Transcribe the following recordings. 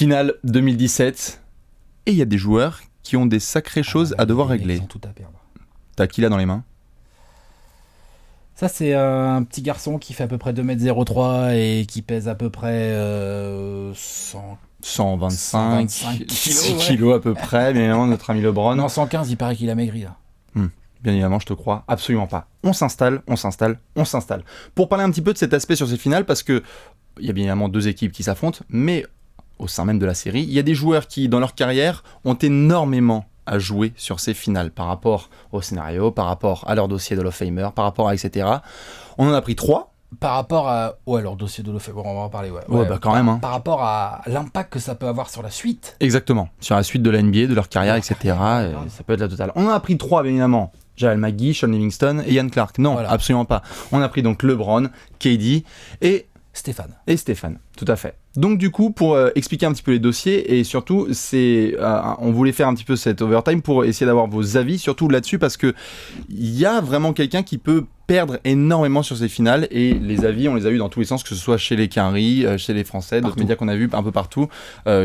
Finale 2017. Et il y a des joueurs qui ont des sacrées choses à devoir régler. Ils ont tout à perdre. T'as qui là dans les mains? Ça, c'est un petit garçon qui fait à peu près 2m03 et qui pèse à peu près 125 kilos, kilos à peu près, bien évidemment, notre ami LeBron. Non, 115, il paraît qu'il a maigri là. Bien évidemment, je te crois absolument pas. On s'installe. Pour parler un petit peu de cet aspect sur ces finales, parce que il y a bien évidemment deux équipes qui s'affrontent, mais au sein même de la série, il y a des joueurs qui, dans leur carrière, ont énormément à jouer sur ces finales par rapport au scénario, par rapport à leur dossier de Hall of Famer, par rapport à etc. On en a pris 3. Par rapport à... Ouais, leur dossier de Hall of Famer, on va en parler, ouais. Ouais, bah quand même. Hein. Par rapport à l'impact que ça peut avoir sur la suite. Exactement, sur la suite de la NBA, de leur carrière, etc. Ça peut être la totale. On en a pris 3, bien évidemment. Javel McGee, Sean Livingston et Ian Clark. Non, voilà. Absolument pas. On a pris donc LeBron, KD et Stéphane, tout à fait. Donc du coup, pour expliquer un petit peu les dossiers, et surtout, on voulait faire un petit peu cet overtime pour essayer d'avoir vos avis, surtout là-dessus, parce que il y a vraiment quelqu'un qui peut perdre énormément sur ces finales, et les avis, on les a eu dans tous les sens, que ce soit chez les Quinry, chez les Français, d'autres médias qu'on a vus un peu partout.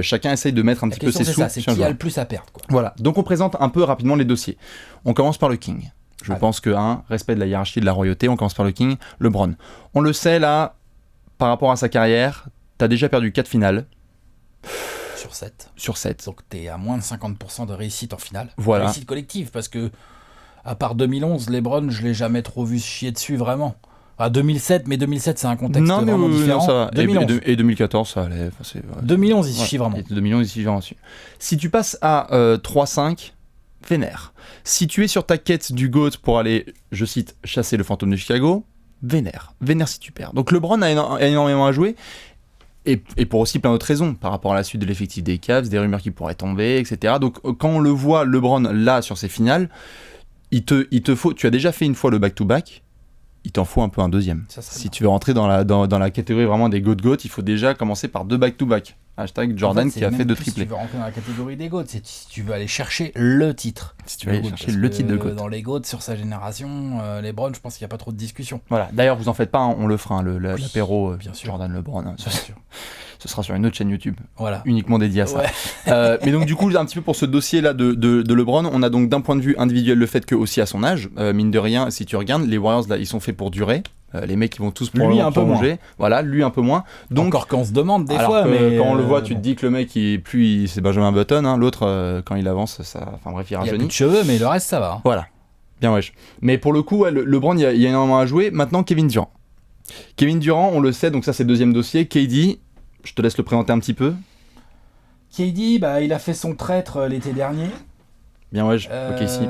Chacun essaye de mettre un petit peu ses sous. C'est qui a le plus à perdre, quoi. Voilà, donc on présente un peu rapidement les dossiers. On commence par le King. Je pense que, respect de la hiérarchie de la royauté, on commence par le King, LeBron. On le sait, là, par rapport à sa carrière, t'as déjà perdu 4 finales. Sur 7. Donc t'es à moins de 50% de réussite en finale. Voilà. Réussite collective, parce que, à part 2011, LeBron, je l'ai jamais trop vu chier dessus, vraiment. 2007, mais 2007, c'est un contexte vraiment différent. Non, ça va. 2011. Et 2014, ça allait. 2011, il se chie vraiment. 2011, il se chie vraiment dessus. Si tu passes à 3-5, vénère. Si tu es sur ta quête du GOAT pour aller, je cite, chasser le fantôme de Chicago, vénère si tu perds. Donc LeBron a énormément à jouer, et pour aussi plein d'autres raisons, par rapport à la suite de l'effectif des Cavs, des rumeurs qui pourraient tomber, etc. Donc quand on le voit, LeBron, là, sur ces finales, il te faut, tu as déjà fait une fois le back-to-back, il t'en faut un peu un deuxième. Si tu veux rentrer dans la catégorie vraiment des GOAT, il faut déjà commencer par 2 back-to-back. Hashtag Jordan, en fait, qui a fait 2 triplés. Si tu veux rentrer dans la catégorie des GOAT, c'est si tu veux aller chercher le titre. Si tu veux aller chercher le titre de GOAT. Dans les GOAT, sur sa génération, LeBron, je pense qu'il n'y a pas trop de discussion. Voilà. D'ailleurs, vous en faites pas, on le fera, l'apéro bien sûr. Jordan LeBron. Bien sûr. Ce sera sur une autre chaîne YouTube. Voilà. Uniquement dédiée à ça. Ouais. Mais donc, du coup, un petit peu pour ce dossier-là de LeBron, on a donc d'un point de vue individuel le fait que, aussi à son âge, mine de rien, si tu regardes, les Warriors, là, ils sont faits pour durer. Les mecs, ils vont tous lui un peu moins. Voilà, lui un peu moins. Donc, encore qu'on se demande des fois, mais quand on le voit, tu te dis que le mec, c'est Benjamin Button. Hein, l'autre, quand il avance, enfin bref, il rajeunit. Il a plus de cheveux, mais le reste, ça va. Hein. Voilà. Bien wesh. Mais pour le coup, LeBron, il y a énormément à jouer. Maintenant, Kevin Durant. Kevin Durant, on le sait, donc ça, c'est le deuxième dossier. KD, je te laisse le présenter un petit peu. KD, il a fait son traître l'été dernier. Bien wesh. Ok, ici.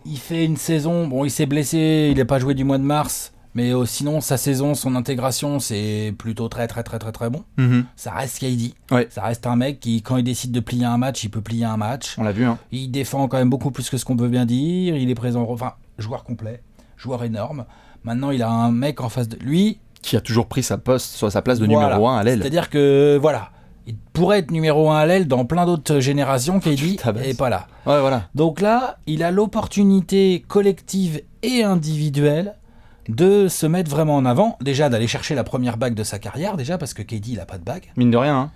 Il fait une saison. Bon, il s'est blessé. Il n'a pas joué du mois de mars. Mais sinon, sa saison, son intégration, c'est plutôt très bon. Mm-hmm. Ça reste KD. Ouais. Ça reste un mec qui, quand il décide de plier un match, il peut plier un match. On l'a vu. Hein. Il défend quand même beaucoup plus que ce qu'on peut bien dire. Il est présent. Enfin, joueur complet. Joueur énorme. Maintenant, il a un mec en face de lui. Qui a toujours pris sa place de numéro 1 à l'aile. C'est-à-dire que, voilà. Il pourrait être numéro 1 à l'aile dans plein d'autres générations, KD, et pas là. Ouais, voilà. Donc là, il a l'opportunité collective et individuelle de se mettre vraiment en avant, déjà d'aller chercher la première bague de sa carrière, déjà parce que KD il a pas de bague. Mine de rien.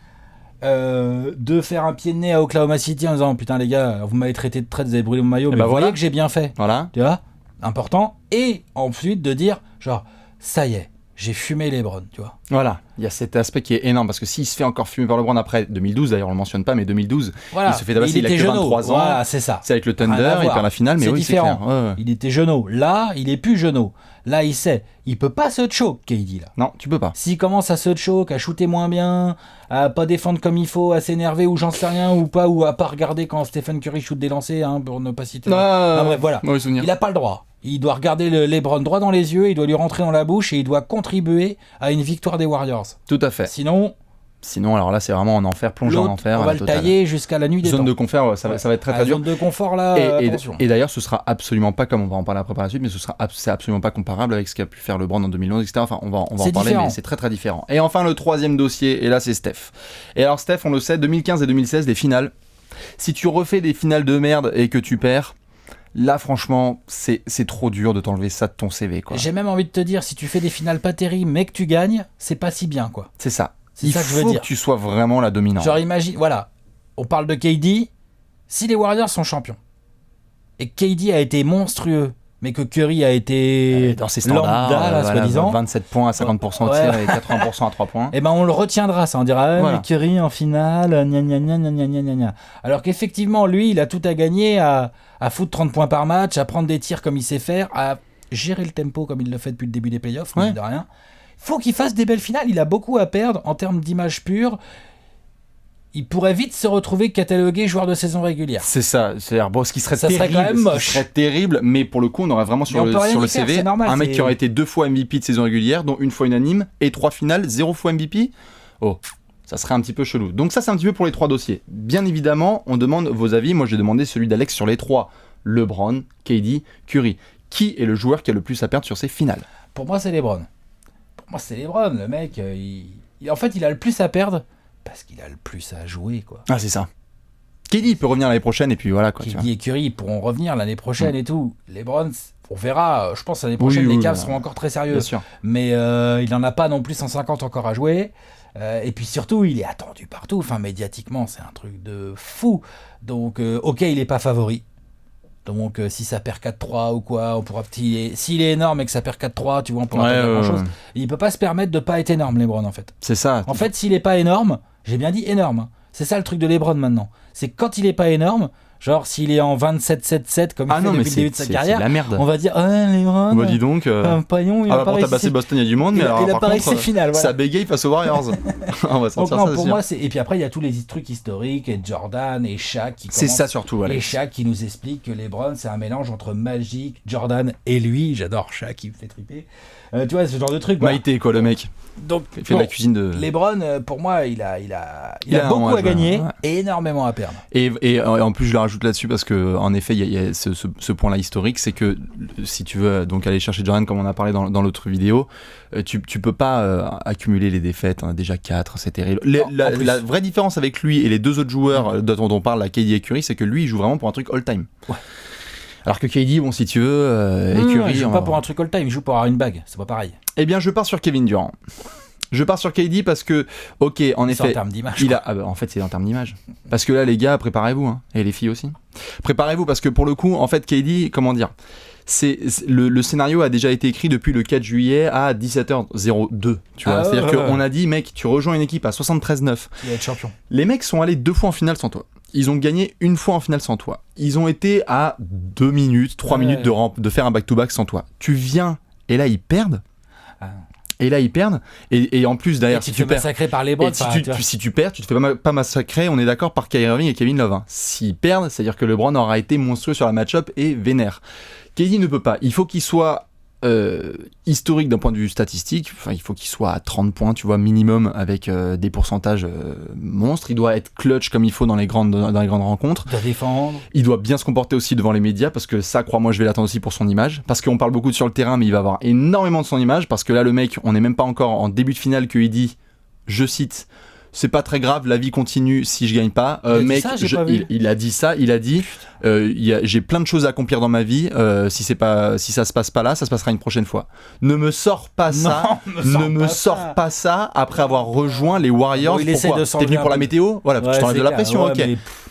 De faire un pied de nez à Oklahoma City en disant putain les gars, vous m'avez traité de traite, vous avez brûlé mon maillot, mais vous voyez que j'ai bien fait. Voilà. Tu vois, important. Et ensuite de dire genre ça y est, j'ai fumé LeBron, tu vois. Voilà, il y a cet aspect qui est énorme parce que s'il se fait encore fumer par LeBron après 2012, d'ailleurs on le mentionne pas, mais 2012, il se fait tabasser, il a que 23 ans. Voilà, c'est ça. C'est avec le Thunder, il perd la finale, mais oui, différent. C'est clair. Ouais. Il était jeuneau. Là, il est plus jeuneau. Là, il sait, il peut pas se choke, KD là. Non, tu peux pas. S'il commence à se choke, à shooter moins bien, à pas défendre comme il faut, à s'énerver ou j'en sais rien ou pas, ou à pas regarder quand Stephen Curry shoot des lancers, pour ne pas citer. Bref, voilà. Il a pas le droit. Il doit regarder LeBron droit dans les yeux, il doit lui rentrer dans la bouche et il doit contribuer à une victoire des Warriors. Tout à fait. Sinon, alors là, c'est vraiment en enfer, plonger en enfer. On va le tailler jusqu'à la nuit des temps. Zone de confort, ça va être très dur. Zone de confort, là, attention. Et d'ailleurs, ce sera absolument pas, comme on va en parler après par la suite, mais c'est absolument pas comparable avec ce qu'a pu faire LeBron en 2011, etc. Enfin, on va en parler, différent. Mais c'est très très différent. Et enfin, le troisième dossier, et là, c'est Steph. Et alors, Steph, on le sait, 2015 et 2016, les finales. Si tu refais des finales de merde et que tu perds, là, franchement, c'est trop dur de t'enlever ça de ton CV, quoi. J'ai même envie de te dire, si tu fais des finales pas terribles, mais que tu gagnes, c'est pas si bien, quoi. C'est ça. C'est ça que je veux dire. Il faut que tu sois vraiment la dominante. Genre imagine, voilà, on parle de KD, si les Warriors sont champions, et KD a été monstrueux, mais que Curry a été dans ses standards, lambda, là, soi-disant. 27 points à 50% au tir et 80% à 3 points. Et ben on le retiendra, ça. On dira, mais Curry en finale, gna gna gna gna gna gna gna. Alors qu'effectivement, lui, il a tout à gagner à foutre 30 points par match, à prendre des tirs comme il sait faire, à gérer le tempo comme il le fait depuis le début des playoffs, de rien. Faut qu'il fasse des belles finales. Il a beaucoup à perdre en termes d'image pure. Il pourrait vite se retrouver catalogué joueur de saison régulière. C'est ça. C'est-à-dire, bon, ce qui serait terrible, serait quand même moche. Ce serait terrible, mais pour le coup, on aurait vraiment sur le CV normal, un mec qui aurait été 2 fois MVP de saison régulière, dont 1 fois unanime, et 3 finales, 0 fois MVP. Oh, ça serait un petit peu chelou. Donc ça, c'est un petit peu pour les 3 dossiers. Bien évidemment, on demande vos avis. Moi, j'ai demandé celui d'Alex sur les 3. LeBron, KD, Curry. Qui est le joueur qui a le plus à perdre sur ces finales ? Pour moi, c'est LeBron. Le mec, en fait, il a le plus à perdre parce qu'il a le plus à jouer, quoi. Ah, c'est ça. KD peut revenir l'année prochaine et puis voilà, quoi. KD et Curry pourront revenir l'année prochaine et tout. LeBron, on verra. Je pense l'année prochaine, les Cavs seront encore très sérieux. Bien sûr. Mais il n'en a pas non plus 150 encore à jouer. Et puis surtout, il est attendu partout. Enfin, médiatiquement, c'est un truc de fou. Donc, ok, il n'est pas favori. Donc si ça perd 4-3 ou quoi, on pourra s'il est énorme et que ça perd 4-3, tu vois, on pourra pas faire grand-chose. Il peut pas se permettre de pas être énorme, LeBron, en fait. C'est ça. En fait, s'il est pas énorme, j'ai bien dit énorme. C'est ça le truc de LeBron maintenant. C'est quand il est pas énorme, genre s'il est en 27-7-7 comme il fait depuis le début de sa carrière, la merde. on va dire LeBron. Bah dis donc. Paillon, il a pas t'as passé Boston, il y a du monde, mais alors il a par pas réussi finale. Ça bégaye face aux Warriors. On va sortir ça. Pour moi, et puis après il y a tous les trucs historiques et Jordan et Shaq qui c'est ça surtout. Et Shaq qui nous explique que LeBron c'est un mélange entre Magic, Jordan et lui. J'adore Shaq, il me fait triper. Tu vois, ce genre de truc. Maïté, quoi, le mec. Donc, il fait de la cuisine de. LeBron, pour moi, il a beaucoup à gagner et énormément à perdre. Et en plus, je le rajoute là-dessus parce que, en effet, il y a ce point-là historique, c'est que si tu veux donc aller chercher Jordan, comme on a parlé dans l'autre vidéo, tu peux pas accumuler les défaites. On a déjà 4, c'est terrible. La vraie différence avec lui et les 2 autres joueurs dont on parle, KD et Curry, c'est que lui, il joue vraiment pour un truc all-time. Ouais. Alors que KD, bon, si tu veux, et Curry... il joue pas pour un truc all-time, il joue pour avoir une bague, c'est pas pareil. Eh bien, je pars sur Kevin Durant. Je pars sur KD parce que, ok, en effet... C'est en termes d'image. En fait, c'est en termes d'image. Parce que là, les gars, préparez-vous, hein, et les filles aussi. Préparez-vous, parce que pour le coup, en fait, KD, comment dire, le scénario a déjà été écrit depuis le 4 juillet à 17h02. Tu vois, c'est-à-dire qu'on a dit, mec, tu rejoins une équipe à 73-9. Il va être champion. Les mecs sont allés 2 fois en finale sans toi. Ils ont gagné 1 fois en finale sans toi. Ils ont été à 2 minutes, 3 minutes de faire un back-to-back sans toi. Tu viens, et là, ils perdent. Et là, ils perdent. Et en plus, derrière, si tu perds... massacré par les Browns. Si tu perds, tu te fais pas massacrer, on est d'accord, par Kyrie Irving et Kevin Love. Hein. S'ils perdent, c'est-à-dire que LeBron aura été monstrueux sur la match-up et vénère. KD ne peut pas. Il faut qu'il soit historique d'un point de vue statistique. Enfin, il faut qu'il soit à 30 points, tu vois, minimum, avec des pourcentages monstres. Il doit être clutch comme il faut dans les grandes rencontres. Il doit défendre. Il doit bien se comporter aussi devant les médias, parce que ça, crois-moi, je vais l'attendre aussi pour son image. Parce qu'on parle beaucoup sur le terrain, mais il va avoir énormément de son image, parce que là, le mec, on n'est même pas encore en début de finale qu'il dit, je cite... C'est pas très grave, la vie continue si je gagne pas. Mec, il a dit ça, il a dit j'ai plein de choses à accomplir dans ma vie, si ça se passe pas là, ça se passera une prochaine fois. Ne me sors pas ça, pas ça après avoir rejoint les Warriors. Bon, pourquoi t'es venu pour la météo? Voilà, je t'enlève de la pression, ok.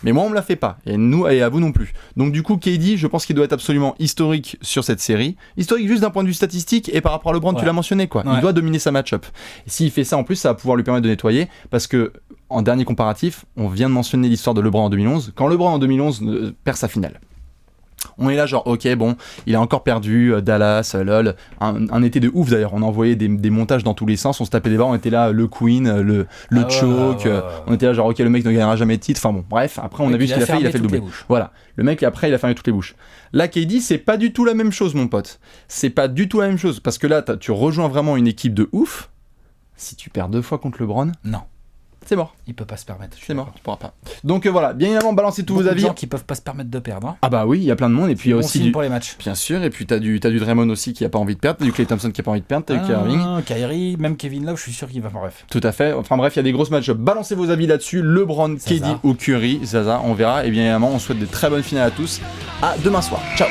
Mais moi on me la fait pas, et nous et à vous non plus. Donc du coup KD, je pense qu'il doit être absolument historique sur cette série. Historique juste d'un point de vue statistique, et par rapport à LeBron, tu l'as mentionné, quoi. Il doit dominer sa match-up. Et s'il fait ça en plus, ça va pouvoir lui permettre de nettoyer, parce que en dernier comparatif, on vient de mentionner l'histoire de LeBron en 2011. Quand LeBron en 2011 perd sa finale, on est là genre ok, bon, il a encore perdu Dallas, lol, un été de ouf d'ailleurs. On a envoyé des montages dans tous les sens, on se tapait des barres, on était là le Queen, le choke, on était là genre ok, le mec ne gagnera jamais de titre. Enfin bon, bref, après on a vu ce qu'il a fait, il a fait le doublé. Voilà, le mec après il a fermé toutes les bouches. Là KD, c'est pas du tout la même chose, mon pote. C'est pas du tout la même chose, parce que là tu rejoins vraiment une équipe de ouf. Si tu perds 2 fois contre LeBron, non. C'est mort. Il peut pas se permettre. C'est mort, tu pourras pas. Donc voilà, bien évidemment, balancez tous vos avis. Il y a des gens qui peuvent pas se permettre de perdre. Hein. Ah bah oui, il y a plein de monde, et puis il y a aussi pour les matchs. Bien sûr, et puis t'as du Draymond aussi qui a pas envie de perdre, t'as du Klay Thompson qui a pas envie de perdre, t'as du Kyrie. Kyrie, même Kevin Love, je suis sûr qu'il va. Bref. Tout à fait. Enfin bref, il y a des grosses matchs. Balancez vos avis là-dessus. LeBron, KD ou Curry, Zaza, on verra. Et bien évidemment, on souhaite de très bonnes finales à tous. À demain soir. Ciao.